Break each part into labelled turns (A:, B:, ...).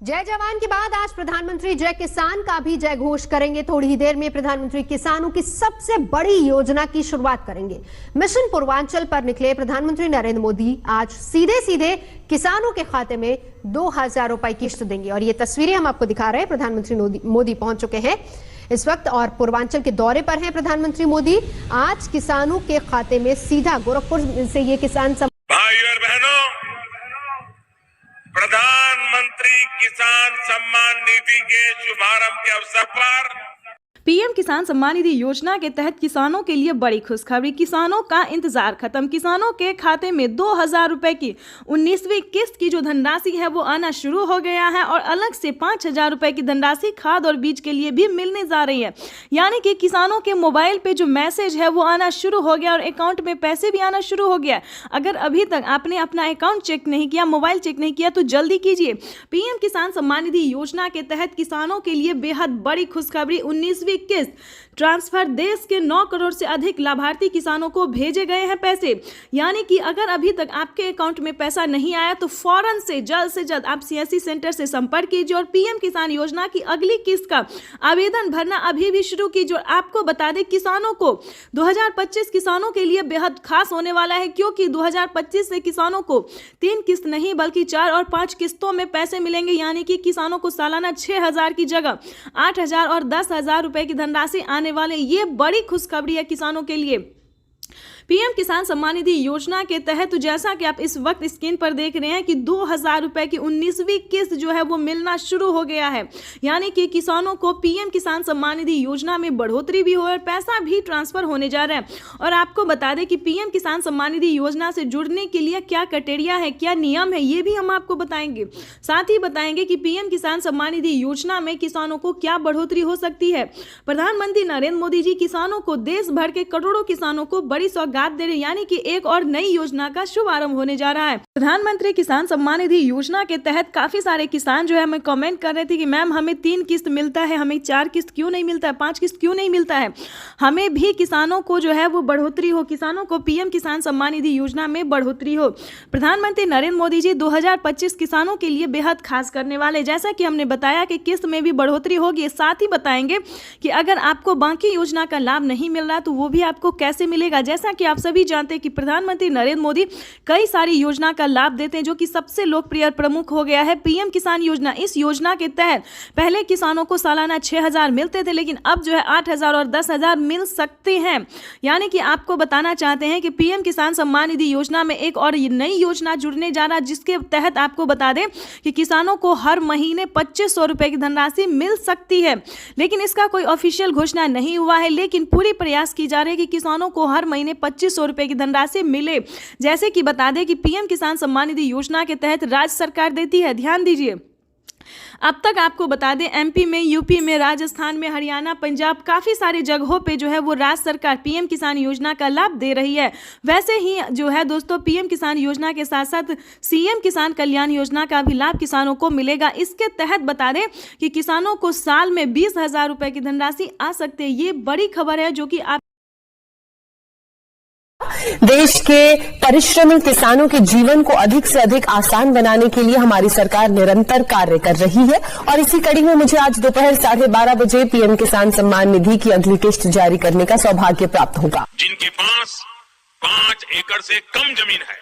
A: जय जवान के बाद आज प्रधानमंत्री जय किसान का भी जय घोष करेंगे। थोड़ी ही देर में प्रधानमंत्री किसानों की सबसे बड़ी योजना की शुरुआत करेंगे। मिशन पूर्वांचल पर निकले प्रधानमंत्री नरेंद्र मोदी आज सीधे सीधे किसानों के खाते में 2,000 रुपए की किस्त देंगे और ये तस्वीरें हम आपको दिखा रहे हैं। प्रधानमंत्री मोदी पहुंच चुके हैं इस वक्त और पूर्वांचल के दौरे पर हैं प्रधानमंत्री मोदी। आज किसानों के खाते में सीधा गोरखपुर से ये किसान
B: भाइयों और बहनों, प्रधानमंत्री किसान सम्मान निधि के शुभारंभ के अवसर पर
C: पीएम किसान सम्मान निधि योजना के तहत किसानों के लिए बड़ी खुशखबरी। किसानों का इंतजार खत्म। किसानों के खाते में 2,000 रुपए की 19वीं किस्त की जो धनराशि है वो आना शुरू हो गया है और अलग से 5,000 रुपए की धनराशि खाद और बीज के लिए भी मिलने जा रही है। यानी कि किसानों के मोबाइल पे जो मैसेज है वो आना शुरू हो गया और अकाउंट में पैसे भी आना शुरू हो गया। अगर अभी तक आपने अपना अकाउंट चेक नहीं किया, मोबाइल चेक नहीं किया तो जल्दी कीजिए। पीएम किसान सम्मान निधि योजना के तहत किसानों के लिए बेहद बड़ी खुशखबरी। 19वीं किस्त ट्रांसफर। देश के 9 करोड़ से अधिक लाभार्थी किसानों को भेजे गए हैं पैसे। यानी कि अगर अभी तक आपके अकाउंट में पैसा नहीं आया तो फौरन से जल्द आप सीएससी सेंटर से संपर्क कीजिए और पीएम किसान योजना की अगली किस्त का आवेदन भरना अभी भी शुरू कीजिए। और आपको बता दें, किसानों को 2025 किसानों के लिए बेहद खास होने वाला है, क्योंकि 2025 से किसानों को 3 किस्त नहीं बल्कि 4 और 5 किस्तों में पैसे मिलेंगे। यानी कि किसानों को सालाना 6,000 की जगह 8,000 और 10,000 रुपए की धनराशि आने वाले। ये बड़ी खुशखबरी है किसानों के लिए। पीएम किसान सम्मान निधि योजना के तहत तो जैसा कि आप इस वक्त स्क्रीन पर देख रहे हैं कि 2,000 रुपए की 19वीं किस्त जो है वो मिलना शुरू हो गया है। यानी कि किसानों को पीएम किसान सम्मान निधि योजना में बढ़ोतरी भी हो और पैसा भी ट्रांसफर होने जा रहा है। और आपको बता दें कि पीएम किसान सम्मान निधि योजना से जुड़ने के लिए क्या क्राइटेरिया है, क्या नियम है, ये भी हम आपको बताएंगे। साथ ही बताएंगे कि पीएम किसान सम्मान निधि योजना में किसानों को क्या बढ़ोतरी हो सकती है। प्रधानमंत्री नरेंद्र मोदी जी किसानों को, देश भर के करोड़ों किसानों को बड़ी सौगात दे रहे, यानी कि एक और नई योजना का शुभारंभ होने जा रहा है। प्रधानमंत्री किसान सम्मान निधि योजना के तहत काफी सारे किसान जो है हमें कमेंट कर रहे थे कि मैम हमें 3 किस्त मिलता है, हमें 4 किस्त क्यों नहीं मिलता है, 5 किस्त क्यों नहीं मिलता है। हमें भी किसानों को जो है वो बढ़ोतरी हो, किसानों को पीएम किसान सम्मान निधि योजना में बढ़ोतरी हो। प्रधानमंत्री नरेंद्र मोदी जी 2025 किसानों के लिए बेहद खास करने वाले। जैसा कि हमने बताया कि किस्त में भी बढ़ोतरी होगी। साथ ही बताएंगे कि अगर आपको बाकी योजना का लाभ नहीं मिल रहा तो वो भी आपको कैसे मिलेगा। जैसा कि आप सभी जानते हैं कि प्रधानमंत्री नरेंद्र मोदी कई सारी योजना का लाभ देते हैं, जो कि सबसे लोकप्रिय प्रमुख हो गया है पीएम किसान योजना। इस योजना के तहत पहले किसानों को सालाना 6,000 मिलते थे, लेकिन अब जो है 8,000 और 10,000 मिल सकते हैं। यानी कि आपको बताना चाहते हैं कि पीएम किसान सम्मान निधि योजना में एक और नई योजना जुड़ने जा रहा है, जिसके तहत आपको बता दें कि किसानों को हर महीने 2,500 रुपए की धनराशि मिल सकती है। लेकिन इसका कोई ऑफिशियल घोषणा नहीं हुआ है, लेकिन पूरी प्रयास की जा रही है कि किसानों को हर महीने 2,500 रुपए की धनराशि मिले। जैसे कि बता दें कि पीएम किसान सम्मान निधि योजना के तहत राज्य सरकार देती है। ध्यान दीजिए, अब तक आपको बता दें एमपी में, यूपी में, राजस्थान में, हरियाणा, पंजाब, काफ़ी सारे जगहों पे जो है वो राज्य सरकार पीएम किसान योजना का लाभ दे रही है। वैसे ही जो है दोस्तों, पीएम किसान योजना के साथ साथ सीएम किसान कल्याण योजना का भी लाभ किसानों को मिलेगा। इसके तहत बता दें कि किसानों को साल में 20,000 रुपए की धनराशि आ सकते हैं। ये बड़ी खबर है जो कि आप
D: देश के परिश्रमी किसानों के जीवन को अधिक से अधिक आसान बनाने के लिए हमारी सरकार निरंतर कार्य कर रही है और इसी कड़ी में मुझे आज दोपहर 12:30 बजे पीएम किसान सम्मान निधि की अगली किस्त जारी करने का सौभाग्य प्राप्त होगा।
B: जिनके पास 5 एकड़ से कम जमीन है,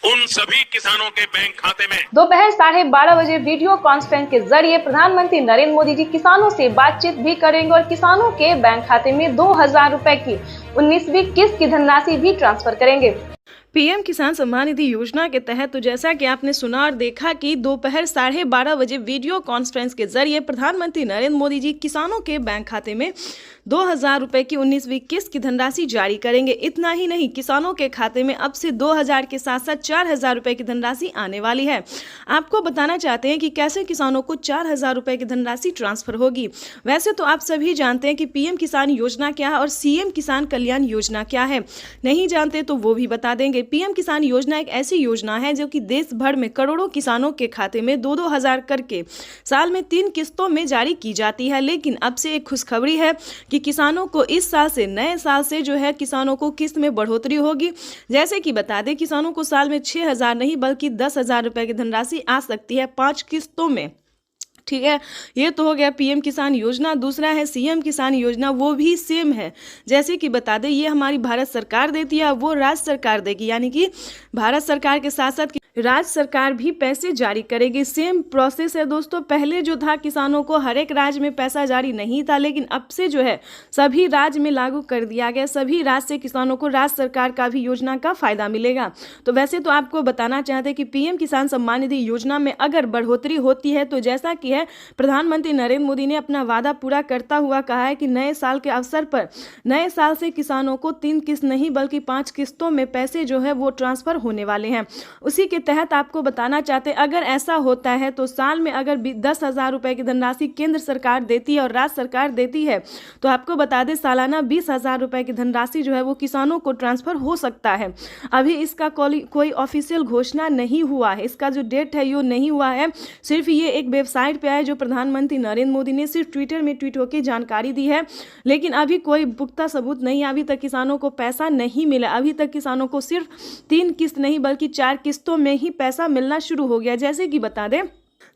B: उन सभी किसानों के बैंक खाते में
E: दोपहर 12:30 बजे वीडियो कॉन्फ्रेंस के जरिए प्रधानमंत्री नरेंद्र मोदी जी किसानों से बातचीत भी करेंगे और किसानों के बैंक खाते में 2,000 रुपए की 19वीं किस्त की धनराशि भी ट्रांसफर करेंगे।
C: पीएम किसान सम्मान निधि योजना के तहत तो जैसा कि आपने सुना और देखा कि दोपहर 12:30 बजे वीडियो कॉन्फ्रेंस के जरिए प्रधानमंत्री नरेंद्र मोदी जी किसानों के बैंक खाते में 2,000 रुपए की 19वीं किस्त की धनराशि जारी करेंगे। इतना ही नहीं, किसानों के खाते में अब से 2,000 के साथ साथ 4,000 रुपए की धनराशि आने वाली है। आपको बताना चाहते हैं कि कैसे किसानों को 4,000 रुपए की धनराशि ट्रांसफर होगी। वैसे तो आप सभी जानते हैं कि पीएम किसान योजना क्या है और सीएम किसान कल्याण योजना क्या है। नहीं जानते तो वो भी बता देंगे। पीएम किसान योजना एक ऐसी योजना है जो कि देश भर में करोड़ों किसानों के खाते में 2-2 हज़ार करके साल में 3 किस्तों में जारी की जाती है। लेकिन अब से एक खुशखबरी है कि किसानों को इस साल से, नए साल से जो है किसानों को किस्त में बढ़ोतरी होगी। जैसे कि बता दें, किसानों को साल में 6,000 नहीं बल्कि 10,000 रुपए की धनराशि आ सकती है 5 किस्तों में। ठीक है, ये तो हो गया पीएम किसान योजना। दूसरा है सीएम किसान योजना, वो भी सेम है। जैसे कि बता दें, ये हमारी भारत सरकार देती है, वो राज्य सरकार देगी, यानी कि भारत सरकार के साथ साथ राज्य सरकार भी पैसे जारी करेगी। सेम प्रोसेस है दोस्तों। पहले जो था किसानों को हर एक राज्य में पैसा जारी नहीं था, लेकिन अब से जो है सभी राज्य में लागू कर दिया गया। सभी राज्य से किसानों को राज्य सरकार का भी योजना का फायदा मिलेगा। तो वैसे तो आपको बताना चाहते हैं कि पीएम किसान सम्मान निधि योजना में अगर बढ़ोतरी होती है तो जैसा कि है प्रधानमंत्री नरेंद्र मोदी ने अपना वादा पूरा करता हुआ कहा है कि नए साल के अवसर पर नए साल से किसानों को 3 किस्त नहीं बल्कि 5 किस्तों में पैसे जो है वो ट्रांसफर होने वाले हैं। उसी के तहत आपको बताना चाहते हैं, अगर ऐसा होता है तो साल में अगर 10,000 रुपए की धनराशि केंद्र सरकार देती है और राज्य सरकार देती है तो आपको बता दें सालाना 20,000 रुपए की धनराशि जो है वो किसानों को ट्रांसफर हो सकता है। अभी इसका कोई ऑफिशियल घोषणा नहीं हुआ है, इसका जो डेट है ये नहीं हुआ है। सिर्फ ये एक वेबसाइट पे है जो प्रधानमंत्री नरेंद्र मोदी ने सिर्फ ट्विटर में ट्वीट होकर जानकारी दी है, लेकिन अभी कोई पुख्ता सबूत नहीं है। अभी तक किसानों को पैसा नहीं मिला। अभी तक किसानों को सिर्फ 3 किस्त नहीं बल्कि 4 किस्तों में ही पैसा मिलना शुरू हो गया।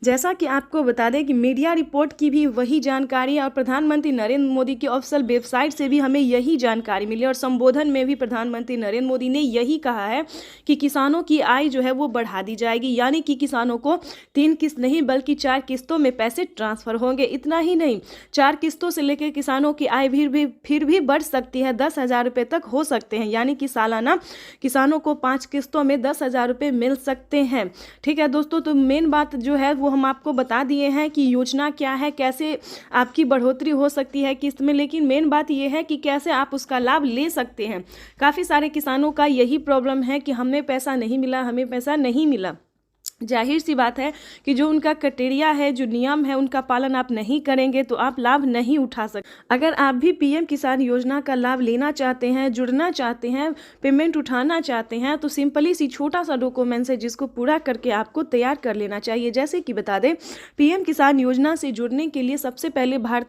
C: जैसा कि आपको बता दें कि मीडिया रिपोर्ट की भी वही जानकारी है और प्रधानमंत्री नरेंद्र मोदी की ऑफिशियल वेबसाइट से भी हमें यही जानकारी मिली और संबोधन में भी प्रधानमंत्री नरेंद्र मोदी ने यही कहा है कि किसानों की आय जो है वो बढ़ा दी जाएगी, यानी कि किसानों को 3 किस्त नहीं बल्कि 4 किस्तों में पैसे ट्रांसफर होंगे। इतना ही नहीं, 4 किस्तों से लेकर किसानों की आय फिर भी बढ़ सकती है, 10,000 रुपये तक हो सकते हैं, यानी कि सालाना किसानों को 5 किस्तों में 10,000 रुपये मिल सकते हैं। ठीक है दोस्तों, तो मेन बात जो है वो हम आपको बता दिए हैं कि योजना क्या है, कैसे आपकी बढ़ोतरी हो सकती है किस्त में, लेकिन मेन बात यह है कि कैसे आप उसका लाभ ले सकते हैं। काफ़ी सारे किसानों का यही प्रॉब्लम है कि हमें पैसा नहीं मिला। जाहिर सी बात है कि जो उनका क्राइटेरिया है, जो नियम है, उनका पालन आप नहीं करेंगे तो आप लाभ नहीं उठा सकते। अगर आप भी पीएम किसान योजना का लाभ लेना चाहते हैं, जुड़ना चाहते हैं, पेमेंट उठाना चाहते हैं, तो सिंपली सी छोटा सा डॉक्यूमेंट्स है जिसको पूरा करके आपको तैयार कर लेना चाहिए। जैसे कि बता दें, पीएम किसान योजना से जुड़ने के लिए सबसे पहले भारतीय